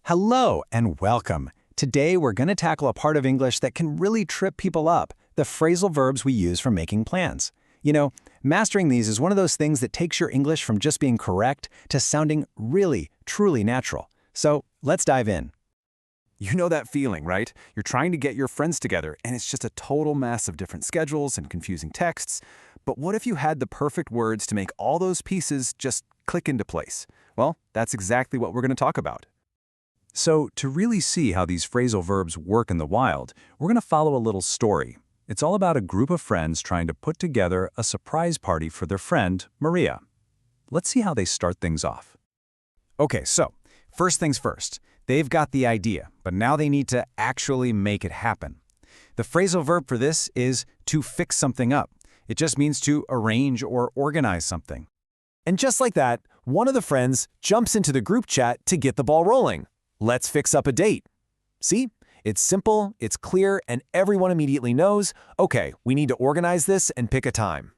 Hello and welcome. Today we're going to tackle a part of English that can really trip people up, the phrasal verbs we use for making plans. You know, mastering these is one of those things that takes your English from just being correct to sounding really, truly natural. So let's dive in. You know that feeling, right? You're trying to get your friends together, and it's just a total mess of different schedules and confusing texts. But what if you had the perfect words to make all those pieces just click into place? Well, that's exactly what we're going to talk about. So, to really see how these phrasal verbs work in the wild, we're going to follow a little story. It's all about a group of friends trying to put together a surprise party for their friend, Maria. Let's see how they start things off. Okay, so first things first. They've got the idea, but now they need to actually make it happen. The phrasal verb for this is to fix something up. It just means to arrange or organize something. And just like that, one of the friends jumps into the group chat to get the ball rolling. Let's fix up a date. See? It's simple, it's clear, and everyone immediately knows, okay, we need to organize this and pick a time.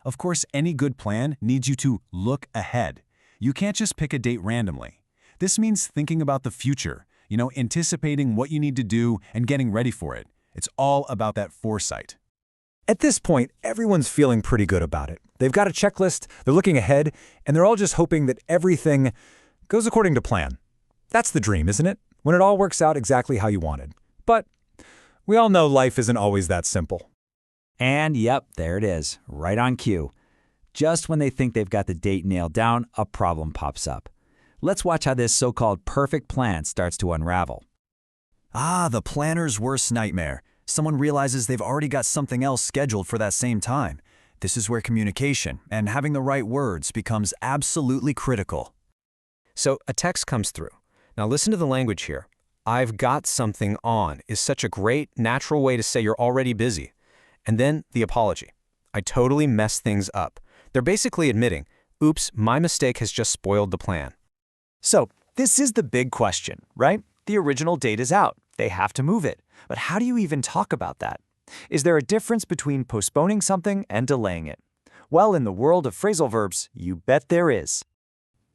Of course, any good plan needs you to look ahead. You can't just pick a date randomly. This means thinking about the future, anticipating what you need to do and getting ready for it. It's all about that foresight. At this point, everyone's feeling pretty good about it. They've got a checklist, they're looking ahead, and they're all just hoping that everything goes according to plan. That's the dream, isn't it? When it all works out exactly how you wanted. But we all know life isn't always that simple. And yep, there it is, right on cue. Just when they think they've got the date nailed down, a problem pops up. Let's watch how this so-called perfect plan starts to unravel. The planner's worst nightmare. Someone realizes they've already got something else scheduled for that same time. This is where communication and having the right words becomes absolutely critical. So a text comes through. Now listen to the language here. I've got something on is such a great, natural way to say you're already busy. And then the apology. I totally messed things up. They're basically admitting, oops, my mistake has just spoiled the plan. So, this is the big question, right? The original date is out. They have to move it. But how do you even talk about that? Is there a difference between postponing something and delaying it? Well, in the world of phrasal verbs, you bet there is.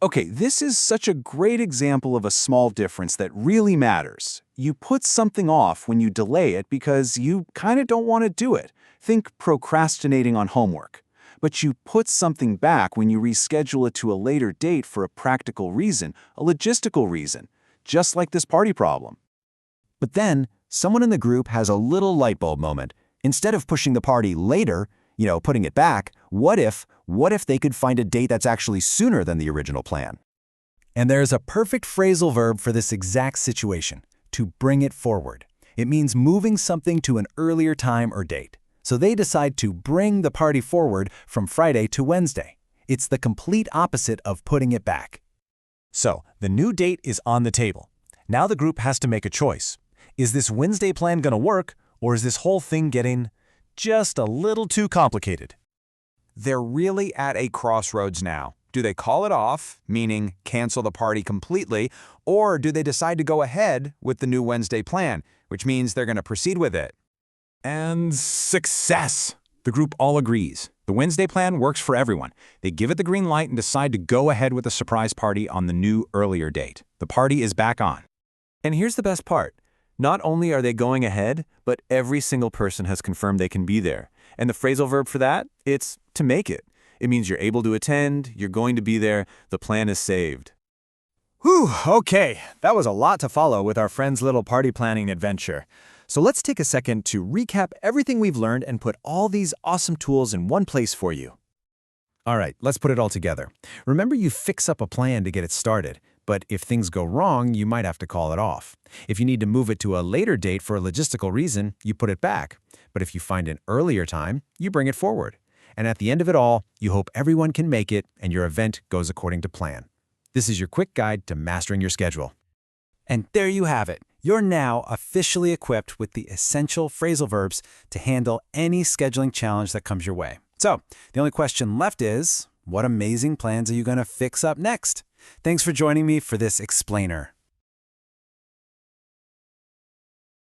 Okay, this is such a great example of a small difference that really matters. You put something off when you delay it because you kind of don't want to do it. Think procrastinating on homework. But you put something back when you reschedule it to a later date for a practical reason, a logistical reason, just like this party problem. But then, someone in the group has a little light bulb moment. Instead of pushing the party later, putting it back, what if they could find a date that's actually sooner than the original plan? And there's a perfect phrasal verb for this exact situation, to bring it forward. It means moving something to an earlier time or date. So they decide to bring the party forward from Friday to Wednesday. It's the complete opposite of putting it back. So, the new date is on the table. Now the group has to make a choice. Is this Wednesday plan going to work, or is this whole thing getting just a little too complicated? They're really at a crossroads now. Do they call it off, meaning cancel the party completely, or do they decide to go ahead with the new Wednesday plan, which means they're going to proceed with it? And success! The group all agrees. The Wednesday plan works for everyone. They give it the green light and decide to go ahead with a surprise party on the new, earlier date. The party is back on. And here's the best part. Not only are they going ahead, but every single person has confirmed they can be there. And the phrasal verb for that, it's to make it. It means you're able to attend, you're going to be there, the plan is saved. Whew, okay. That was a lot to follow with our friend's little party planning adventure. So let's take a second to recap everything we've learned and put all these awesome tools in one place for you. All right, let's put it all together. Remember, you fix up a plan to get it started, but if things go wrong, you might have to call it off. If you need to move it to a later date for a logistical reason, you put it back. But if you find an earlier time, you bring it forward. And at the end of it all, you hope everyone can make it and your event goes according to plan. This is your quick guide to mastering your schedule. And there you have it. You're now officially equipped with the essential phrasal verbs to handle any scheduling challenge that comes your way. So, the only question left is, what amazing plans are you going to fix up next? Thanks for joining me for this explainer.